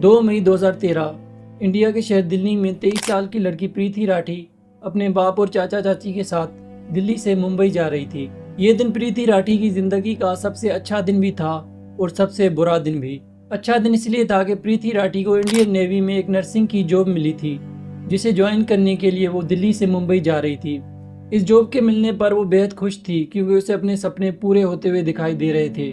2 मई 2013 India के शहर दिल्ली में 23 साल की लड़की प्रीति राठी अपने बाप और चाचा चाची के साथ दिल्ली से मुंबई जा रही थी। ये दिन प्रीति राठी की जिंदगी का सबसे अच्छा दिन भी था और सबसे बुरा दिन भी। अच्छा दिन इसलिए था कि प्रीति राठी को इंडियन नेवी में एक नर्सिंग की जॉब मिली थी, जिसे ज्वाइन करने के लिए वो दिल्ली से मुंबई जा रही थी। इस जॉब के मिलने पर वो बेहद खुश थी क्योंकि उसे अपने सपने पूरे होते हुए दिखाई दे रहे थे।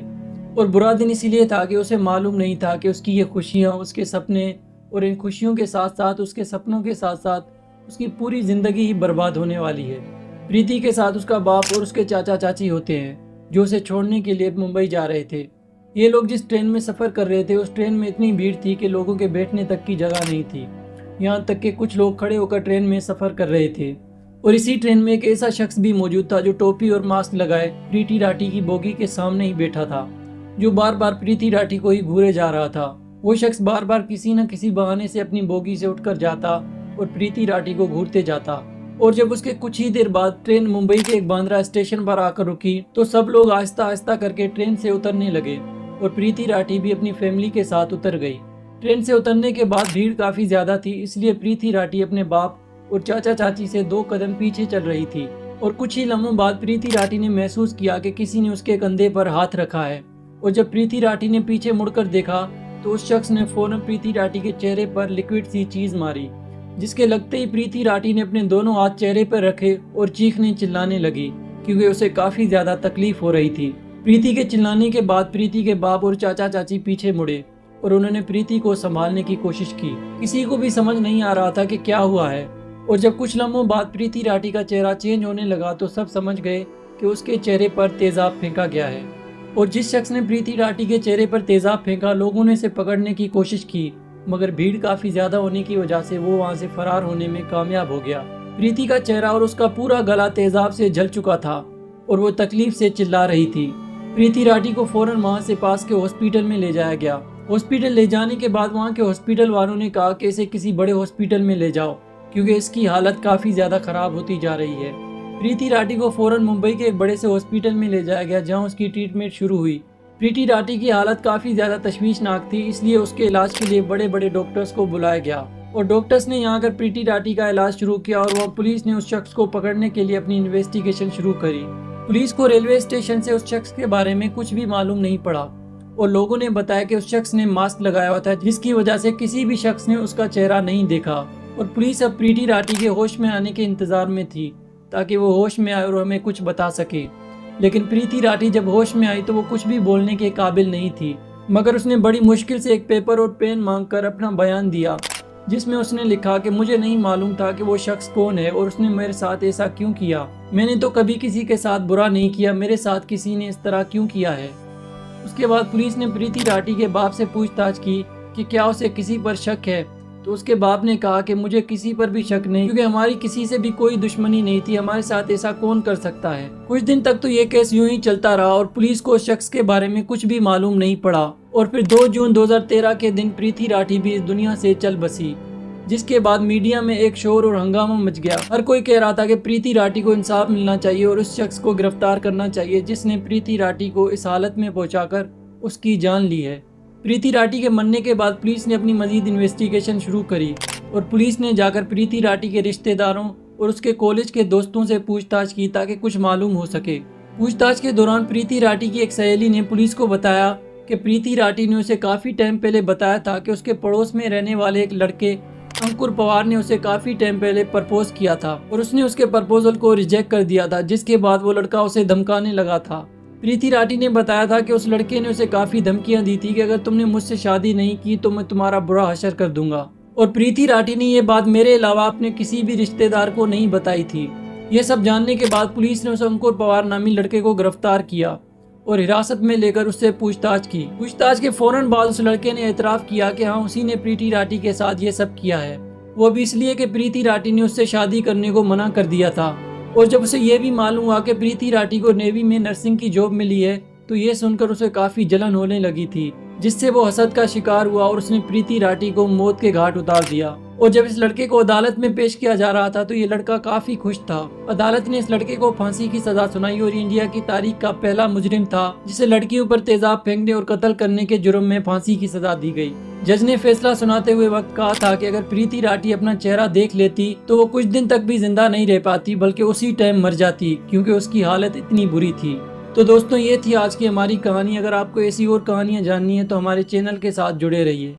और बुरा दिन इसलिए था कि उसे मालूम नहीं था कि उसकी ये खुशियाँ, उसके सपने और इन खुशियों के साथ साथ उसके सपनों के साथ साथ उसकी पूरी ज़िंदगी ही बर्बाद होने वाली है। प्रीति के साथ उसका बाप और उसके चाचा चाची होते हैं जो उसे छोड़ने के लिए मुंबई जा रहे थे। ये लोग जिस ट्रेन में सफ़र कर रहे थे उस ट्रेन में इतनी भीड़ थी कि लोगों के बैठने तक की जगह नहीं थी। यहाँ तक कि कुछ लोग खड़े होकर ट्रेन में सफ़र कर रहे थे। और इसी ट्रेन में एक ऐसा शख्स भी मौजूद था जो टोपी और मास्क लगाए प्रीति राठी की बोगी के सामने ही बैठा था, जो बार बार प्रीति राठी को ही घूरे जा रहा था। वो शख्स बार बार किसी न किसी बहाने से अपनी बोगी से उठकर जाता और प्रीति राठी को घूरते जाता। और जब उसके कुछ ही देर बाद ट्रेन मुंबई के एक बांद्रा स्टेशन पर आकर रुकी तो सब लोग आहिस्ता आहिस्ता करके ट्रेन से उतरने लगे और प्रीति राठी भी अपनी फैमिली के साथ उतर गई। ट्रेन से उतरने के बाद भीड़ काफ़ी ज़्यादा थी, इसलिए प्रीति राठी अपने बाप और चाचा चाची से 2 कदम पीछे चल रही थी। और कुछ ही लम्हों बाद प्रीति राठी ने महसूस किया कि किसी ने उसके कंधे पर हाथ रखा है। और जब प्रीति राठी ने पीछे मुड़कर देखा तो उस शख्स ने फौरन प्रीति राठी के चेहरे पर लिक्विड सी चीज मारी, जिसके लगते ही प्रीति राठी ने अपने दोनों हाथ चेहरे पर रखे और चीखने चिल्लाने लगी क्योंकि उसे काफी ज्यादा तकलीफ हो रही थी। प्रीति के चिल्लाने के बाद प्रीति के बाप और चाचा चाची पीछे मुड़े और उन्होंने प्रीति को संभालने की कोशिश की। किसी को भी समझ नहीं आ रहा था कि क्या हुआ है। और जब कुछ लम्हों बाद प्रीति राठी का चेहरा चेंज होने लगा तो सब समझ गए कि उसके चेहरे पर तेजाब फेंका गया है। और जिस शख्स ने प्रीति राठी के चेहरे पर तेजाब फेंका, लोगों ने इसे पकड़ने की कोशिश की, मगर भीड़ काफी ज्यादा होने की वजह से वो वहां से फरार होने में कामयाब हो गया। प्रीति का चेहरा और उसका पूरा गला तेजाब से जल चुका था और वो तकलीफ से चिल्ला रही थी। प्रीति राठी को फौरन वहां से पास के हॉस्पिटल में ले जाया गया। हॉस्पिटल ले जाने के बाद वहां के हॉस्पिटल वालों ने कहा कि इसे किसी बड़े हॉस्पिटल में ले जाओ क्योंकि इसकी हालत काफी ज्यादा खराब होती जा रही है। प्रीति राठी को फौरन मुंबई के एक बड़े से हॉस्पिटल में ले जाया गया जहां उसकी ट्रीटमेंट शुरू हुई। प्रीति राठी की हालत काफी ज्यादा तशवीशनाक थी, इसलिए उसके इलाज के लिए बड़े बड़े डॉक्टर्स को बुलाया गया और डॉक्टर्स ने यहाँ आकर प्रीति राठी का इलाज शुरू किया। और वह पुलिस ने उस शख्स को पकड़ने के लिए अपनी इन्वेस्टिगेशन शुरू करी। पुलिस को रेलवे स्टेशन से उस शख्स के बारे में कुछ भी मालूम नहीं पड़ा और लोगों ने बताया कि उस शख्स ने मास्क लगाया हुआ था, जिसकी वजह से किसी भी शख्स ने उसका चेहरा नहीं देखा। और पुलिस अब प्रीति राठी के होश में आने के इंतजार में थी ताकि वो होश में आए और हमें कुछ बता सके। लेकिन प्रीति राठी जब होश में आई तो वो कुछ भी बोलने के काबिल नहीं थी, मगर उसने बड़ी मुश्किल से एक पेपर और पेन मांगकर अपना बयान दिया, जिसमें उसने लिखा कि मुझे नहीं मालूम था कि वो शख्स कौन है और उसने मेरे साथ ऐसा क्यों किया। मैंने तो कभी किसी के साथ बुरा नहीं किया, मेरे साथ किसी ने इस तरह क्यों किया है। उसके बाद पुलिस ने प्रीति राठी के बाप से पूछताछ की कि क्या उसे किसी पर शक है, तो उसके बाप ने कहा कि मुझे किसी पर भी शक नहीं, क्योंकि हमारी किसी से भी कोई दुश्मनी नहीं थी, हमारे साथ ऐसा कौन कर सकता है। कुछ दिन तक तो ये केस यूं ही चलता रहा और पुलिस को शख्स के बारे में कुछ भी मालूम नहीं पड़ा। और फिर 2 जून 2013 के दिन प्रीति राठी भी इस दुनिया से चल बसी, जिसके बाद मीडिया में एक शोर और हंगामा मच गया। हर कोई कह रहा था कि प्रीति राठी को इंसाफ मिलना चाहिए और उस शख्स को गिरफ्तार करना चाहिए जिसने प्रीति राठी को इस हालत में पहुंचाकर उसकी जान ली है। प्रीति राठी के मरने के बाद पुलिस ने अपनी मजीद इन्वेस्टिगेशन शुरू करी और पुलिस ने जाकर प्रीति राठी के रिश्तेदारों और उसके कॉलेज के दोस्तों से पूछताछ की ताकि कुछ मालूम हो सके। पूछताछ के दौरान प्रीति राठी की एक सहेली ने पुलिस को बताया कि प्रीति राठी ने उसे काफ़ी टाइम पहले बताया था कि उसके पड़ोस में रहने वाले एक लड़के अंकुर पवार ने उसे काफ़ी टाइम पहले प्रपोज किया था और उसने उसके प्रपोजल को रिजेक्ट कर दिया था, जिसके बाद वो लड़का उसे धमकाने लगा था। प्रीति राठी ने बताया था कि उस लड़के ने उसे काफ़ी धमकियां दी थी कि अगर तुमने मुझसे शादी नहीं की तो मैं तुम्हारा बुरा हशर कर दूंगा। और प्रीति राठी ने ये बात मेरे अलावा अपने किसी भी रिश्तेदार को नहीं बताई थी। ये सब जानने के बाद पुलिस ने उस अंकुर पवार नामी लड़के को गिरफ्तार किया और हिरासत में लेकर उससे पूछताछ की। पूछताछ के फौरन बाद उस लड़के ने एतराफ़ किया कि हाँ, उसी ने प्रीति राठी के साथ ये सब किया है। वो भी इसलिए कि प्रीति राठी ने उससे शादी करने को मना कर दिया था। और जब उसे ये भी मालूम हुआ कि प्रीति राठी को नेवी में नर्सिंग की जॉब मिली है तो ये सुनकर उसे काफ़ी जलन होने लगी थी जिससे वो हसद का शिकार हुआ और उसने प्रीति राठी को मौत के घाट उतार दिया। और जब इस लड़के को अदालत में पेश किया जा रहा था तो ये लड़का काफी खुश था। अदालत ने इस लड़के को फांसी की सजा सुनाई और इंडिया की तारीख का पहला मुजरिम था जिसे लड़कियों पर तेजाब फेंकने और कत्ल करने के जुर्म में फांसी की सजा दी गई। जज ने फैसला सुनाते हुए वक्त कहा था कि अगर प्रीति राठी अपना चेहरा देख लेती तो वो कुछ दिन तक भी जिंदा नहीं रह पाती बल्कि उसी टाइम मर जाती, क्योंकि उसकी हालत इतनी बुरी थी। तो दोस्तों, ये थी आज की हमारी कहानी। अगर आपको ऐसी और कहानियां जाननी है तो हमारे चैनल के साथ जुड़े रहिए।